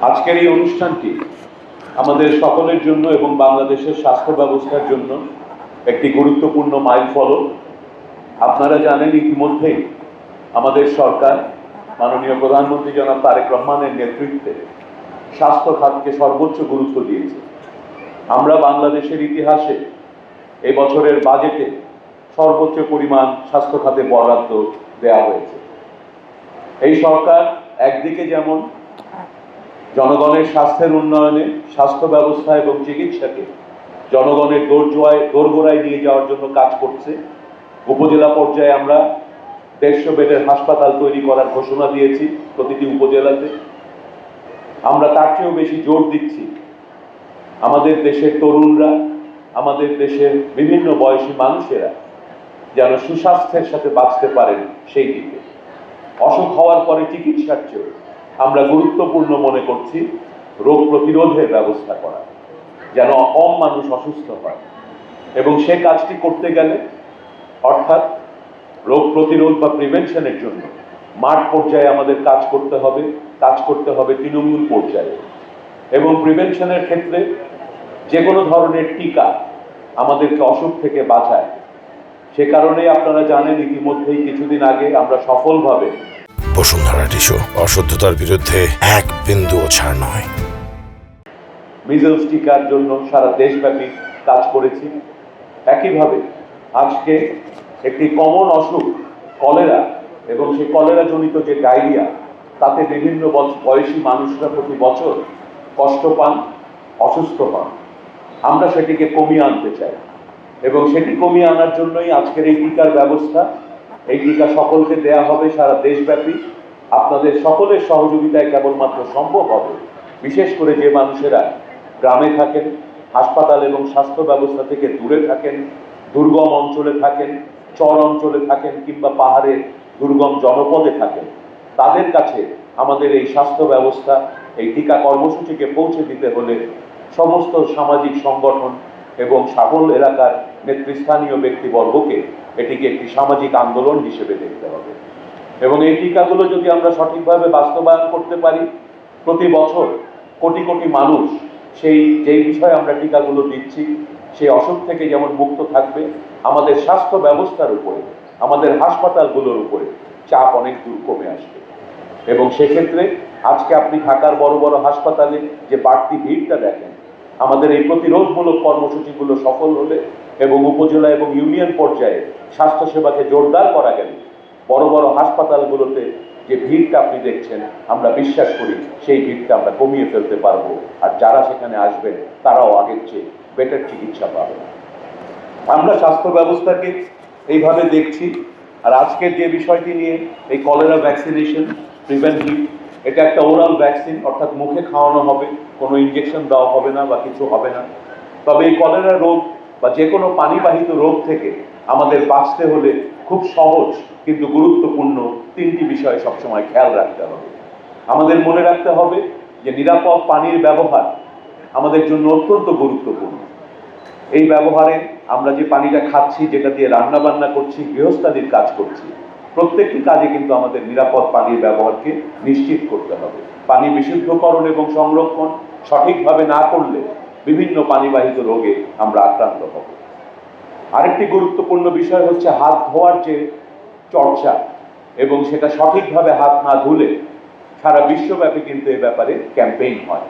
আজকের এই অনুষ্ঠানটি আমাদের সকলের জন্য এবং বাংলাদেশের স্বাস্থ্য ব্যবস্থার জন্য একটি গুরুত্বপূর্ণ মাইলফলক। আপনারা জানেন ইতিমধ্যেই আমাদের সরকার মাননীয় প্রধানমন্ত্রী জনাব তারেক রহমানের নেতৃত্বে স্বাস্থ্য খাতকে সর্বোচ্চ গুরুত্ব দিয়েছে। আমরা বাংলাদেশের ইতিহাসে এই বছরের বাজেটে সর্বোচ্চ পরিমাণ স্বাস্থ্য খাতে বরাদ্দ দেওয়া হয়েছে। এই সরকার একদিকে যেমন জনগণের স্বাস্থ্যের উন্নয়নে স্বাস্থ্য ব্যবস্থা এবং চিকিৎসাকে জনগণের দোরগোড়ায় নিয়ে যাওয়ার জন্য কাজ করছে। উপজেলা পর্যায়ে আমরা 150 বেডের হাসপাতাল তৈরি করার ঘোষণা দিয়েছি প্রতিটি উপজেলাতে। আমরা তার চেয়েও বেশি জোর দিচ্ছি আমাদের দেশের তরুণরা, আমাদের দেশের বিভিন্ন বয়সী মানুষেরা যেন সুস্বাস্থ্যের সাথে বাঁচতে পারেন সেই দিকে। অসুখ হওয়ার পরে চিকিৎসার চেয়েও আমরা গুরুত্বপূর্ণ মনে করছি রোগ প্রতিরোধের ব্যবস্থা করা, যেন কম মানুষ অসুস্থ হয়। এবং সে কাজটি করতে গেলে অর্থাৎ রোগ প্রতিরোধ বা প্রিভেনশনের জন্য মাঠ পর্যায়ে আমাদের কাজ করতে হবে তৃণমূল পর্যায়ে। এবং প্রিভেনশনের ক্ষেত্রে যে কোনো ধরনের টিকা আমাদেরকে অসুখ থেকে বাঁচায়। সে কারণে আপনারা জানেন ইতিমধ্যেই কিছুদিন আগে আমরা সফলভাবে বসুন্ধরা টিস্যু অশুদ্ধতার বিরুদ্ধে এক বিন্দুও ছাড় নয়। মিজেলস টিকার জন্য সারা দেশব্যাপী কাজ করেছি। একইভাবে আজকে একটি কমন অসুখ কলেরা এবং সেই কলেরা জনিত যে ডায়রিয়া, তাতে বিভিন্ন বয়সী মানুষরা প্রতি বছর কষ্ট পান, অসুস্থ হন। আমরা সেটিকে কমিয়ে আনতে চাই এবং সেটি কমিয়ে আনার জন্যই আজকের এই টিকার ব্যবস্থা। এই টিকা সকলকে দেয়া হবে সারা দেশব্যাপী। আপনাদের সকলের সহযোগিতায় কেবলমাত্র সম্ভব হবে, বিশেষ করে যে মানুষেরা গ্রামে থাকেন, হাসপাতাল এবং স্বাস্থ্য ব্যবস্থা থেকে দূরে থাকেন, দুর্গম অঞ্চলে থাকেন, চর অঞ্চলে থাকেন কিংবা পাহাড়ের দুর্গম জনপদে থাকেন। তাদের কাছে আমাদের এই স্বাস্থ্য ব্যবস্থা, এই টিকা কর্মসূচিকে পৌঁছে দিতে হলে সমস্ত সামাজিক সংগঠন এবং সকল এলাকার নেতৃস্থানীয় ব্যক্তিবর্গকে এটিকে একটি সামাজিক আন্দোলন হিসেবে দেখতে হবে। এবং এই টিকাগুলো যদি আমরা সঠিকভাবে বাস্তবায়ন করতে পারি, প্রতি বছর কোটি কোটি মানুষ যেই বিষয়ে আমরা টিকাগুলো দিচ্ছি সেই অসুখ থেকে যেমন মুক্ত থাকবে, আমাদের স্বাস্থ্য ব্যবস্থার উপরে, আমাদের হাসপাতালগুলোর উপরে চাপ অনেক দূর কমে আসবে। এবং সেক্ষেত্রে আজকে আপনি ঢাকার বড় বড় হাসপাতালে যে বাড়তি ভিড়টা দেখেন, আমাদের এই প্রতিরোধমূলক কর্মসূচিগুলো সফল হলে এবং উপজেলা এবং ইউনিয়ন পর্যায়ে স্বাস্থ্যসেবাকে জোরদার করা গেলে বড় বড় হাসপাতালগুলোতে যে ভিড়টা আপনি দেখছেন, আমরা বিশ্বাস করি সেই ভিড়টা আমরা কমিয়ে ফেলতে পারবো। আর যারা সেখানে আসবেন তারাও আগের চেয়ে বেটার চিকিৎসা পাবেন। আমরা স্বাস্থ্য ব্যবস্থাকে এইভাবে দেখছি। আর আজকের যে বিষয়টি নিয়ে এই কলেরা ভ্যাকসিনেশন প্রিভেন্টিভ, এটা একটা ওরাল ভ্যাকসিন, অর্থাৎ মুখে খাওয়ানো হবে, কোনো ইনজেকশন দেওয়া হবে না বা কিছু হবে না। তবে এই কলেরা রোগ বা যে কোনো পানিবাহিত রোগ থেকে আমাদের বাঁচতে হলে খুব সহজ কিন্তু গুরুত্বপূর্ণ 3টি বিষয় সবসময় খেয়াল রাখতে হবে। আমাদের মনে রাখতে হবে যে নিরাপদ পানির ব্যবহার আমাদের জন্য অত্যন্ত গুরুত্বপূর্ণ। এই ব্যবহারে আমরা যে পানিটা খাচ্ছি, যেটা দিয়ে রান্না বান্না করছি, গৃহস্থালির কাজ করছি, প্রত্যেকটি কাজে কিন্তু আমাদের নিরাপদ পানির ব্যবহারকে নিশ্চিত করতে হবে। পানি বিশুদ্ধকরণ এবং সংরক্ষণ সঠিকভাবে না করলে বিভিন্ন পানিবাহিত রোগে আমরা আক্রান্ত হব। আরেকটি গুরুত্বপূর্ণ বিষয় হচ্ছে হাত ধোয়ার যে চর্চা, এবং সেটা সঠিকভাবে হাত না ধুলে সারা বিশ্বব্যাপী কিন্তু এ ব্যাপারে ক্যাম্পেইন হয়।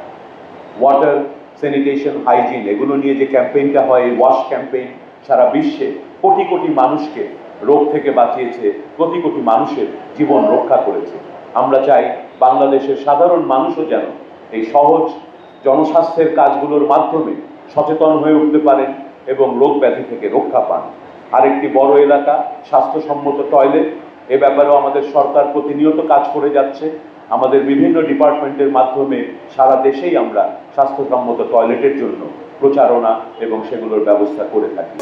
ওয়াটার স্যানিটেশন, হাইজিন, এগুলো নিয়ে যে ক্যাম্পেইনটা হয়, এই ওয়াশ ক্যাম্পেইন সারা বিশ্বে কোটি কোটি মানুষকে রোগ থেকে বাঁচিয়েছে, কোটি কোটি মানুষের জীবন রক্ষা করেছে। আমরা চাই বাংলাদেশের সাধারণ মানুষও যেন এই সহজ জনস্বাস্থ্যের কাজগুলোর মাধ্যমে সচেতন হয়ে উঠতে পারেন এবং রোগ ব্যাধি থেকে রক্ষা পান। আরেকটি বড় এলাকা স্বাস্থ্যসম্মত টয়লেট, এ ব্যাপারেও আমাদের সরকার প্রতিনিয়ত কাজ করে যাচ্ছে। আমাদের বিভিন্ন ডিপার্টমেন্টের মাধ্যমে সারা দেশেই আমরা স্বাস্থ্যসম্মত টয়লেটের জন্য প্রচারণা এবং সেগুলোর ব্যবস্থা করে থাকি।